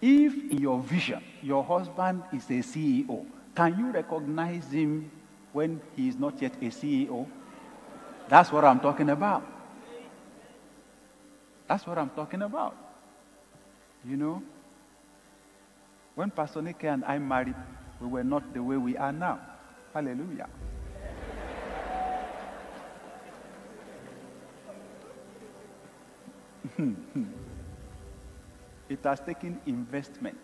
If in your vision, your husband is a CEO, can you recognize him when he is not yet a CEO? That's what I'm talking about. That's what I'm talking about. You know, when Pastor Nick and I married, we were not the way we are now. Hallelujah. It has taken investment.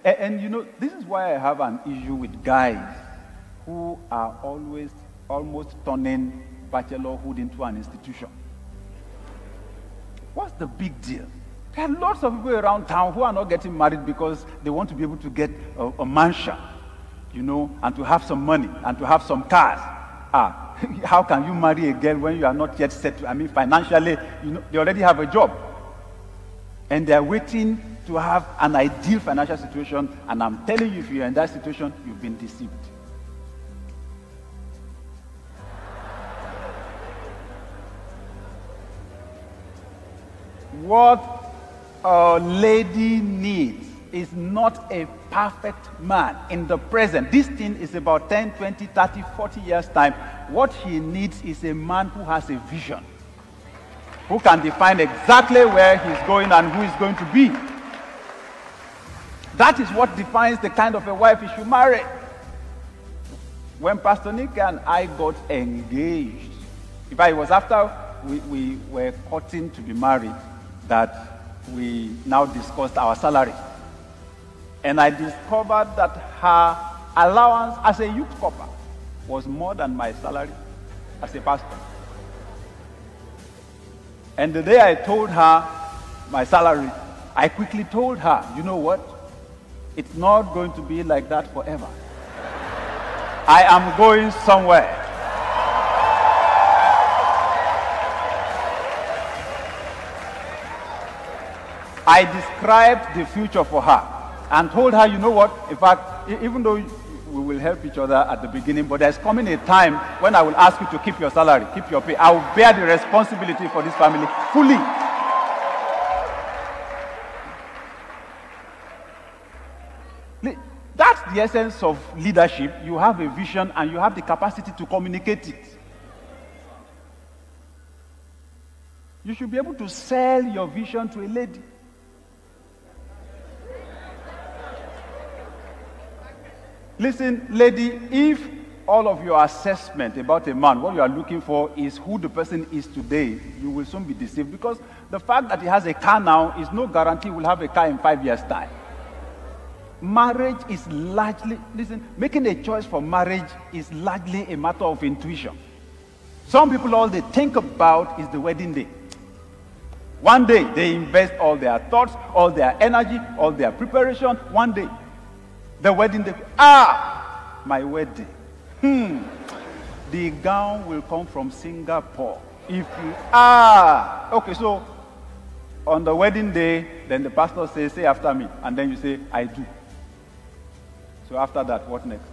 and you know, this is why I have an issue with guys who are always almost turning bachelorhood into an institution. What's the big deal? There are lots of people around town who are not getting married because they want to be able to get a mansion, you know, and to have some money and to have some cars. How can you marry a girl when you are not yet set? I mean, financially, you know, they already have a job. And they are waiting to have an ideal financial situation. And I'm telling you, if you're in that situation, you've been deceived. What a lady needs is not a perfect man in the present. This thing is about 10, 20, 30, 40 years' time. What she needs is a man who has a vision, who can define exactly where he's going and who he's going to be. That is what defines the kind of a wife he should marry. When Pastor Nick and I got engaged, in fact, it was after we were courting to be married that we now discussed our salary. And I discovered that her allowance as a youth corper was more than my salary as a pastor. And the day I told her my salary, I quickly told her, you know what? It's not going to be like that forever. I am going somewhere. I described the future for her and told her, you know what? In fact, even though we will help each other at the beginning, but there's coming a time when I will ask you to keep your salary, keep your pay. I will bear the responsibility for this family fully. That's the essence of leadership. You have a vision and you have the capacity to communicate it. You should be able to sell your vision to a lady. Listen, lady, if all of your assessment about a man, what you are looking for is who the person is today, you will soon be deceived, because the fact that he has a car now is no guarantee he will have a car in 5 years' time. Marriage is largely, listen, making a choice for marriage is largely a matter of intuition. Some people, all they think about is the wedding day. One day, they invest all their thoughts, all their energy, all their preparation. One day, the wedding day. My wedding. The gown will come from Singapore. If you okay, so on the wedding day, then the pastor says, say after me. And then you say, I do. So after that, what next?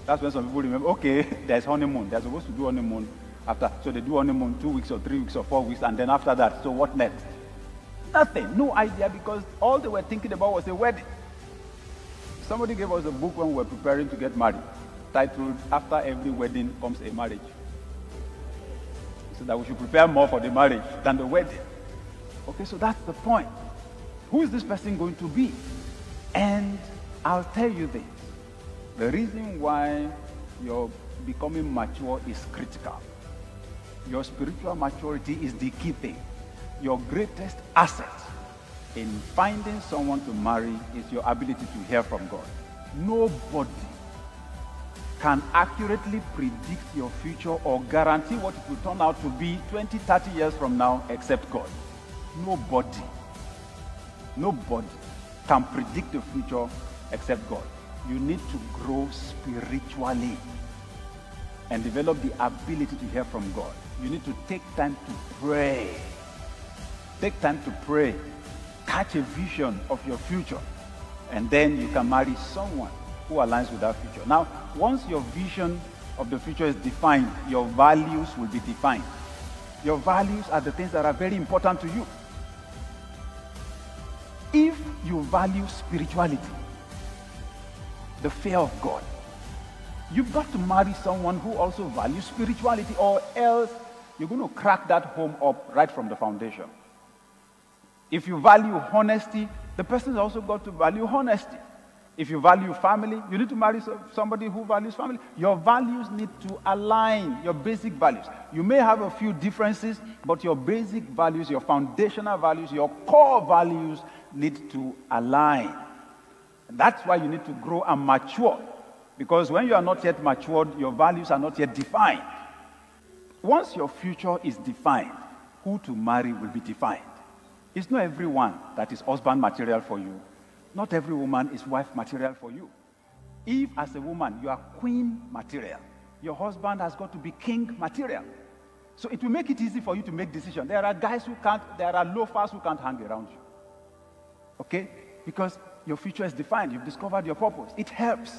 That's when some people remember, okay, there's honeymoon. They're supposed to do honeymoon after. So they do honeymoon 2 weeks or 3 weeks or 4 weeks, and then after that, so what next? Nothing, no idea, because all they were thinking about was a wedding. Somebody gave us a book when we were preparing to get married, titled, After Every Wedding Comes a Marriage. So that we should prepare more for the marriage than the wedding. Okay, so that's the point. Who is this person going to be? And I'll tell you this. The reason why you're becoming mature is critical. Your spiritual maturity is the key thing. Your greatest asset in finding someone to marry is your ability to hear from God. Nobody can accurately predict your future or guarantee what it will turn out to be 20, 30 years from now except God. Nobody can predict the future except God. You need to grow spiritually and develop the ability to hear from God. You need to take time to pray. Take time to pray. Catch a vision of your future. And then you can marry someone who aligns with that future. Now, once your vision of the future is defined, your values will be defined. Your values are the things that are very important to you. If you value spirituality, the fear of God, you've got to marry someone who also values spirituality, or else you're going to crack that home up right from the foundation. If you value honesty, the person has also got to value honesty. If you value family, you need to marry somebody who values family. Your values need to align, your basic values. You may have a few differences, but your basic values, your foundational values, your core values need to align. And that's why you need to grow and mature. Because when you are not yet matured, your values are not yet defined. Once your future is defined, who to marry will be defined. It's not everyone that is husband material for you. Not every woman is wife material for you. If, as a woman, you are queen material, your husband has got to be king material. So it will make it easy for you to make decisions. There are guys who can't, there are loafers who can't hang around you. Okay? Because your future is defined. You've discovered your purpose. It helps.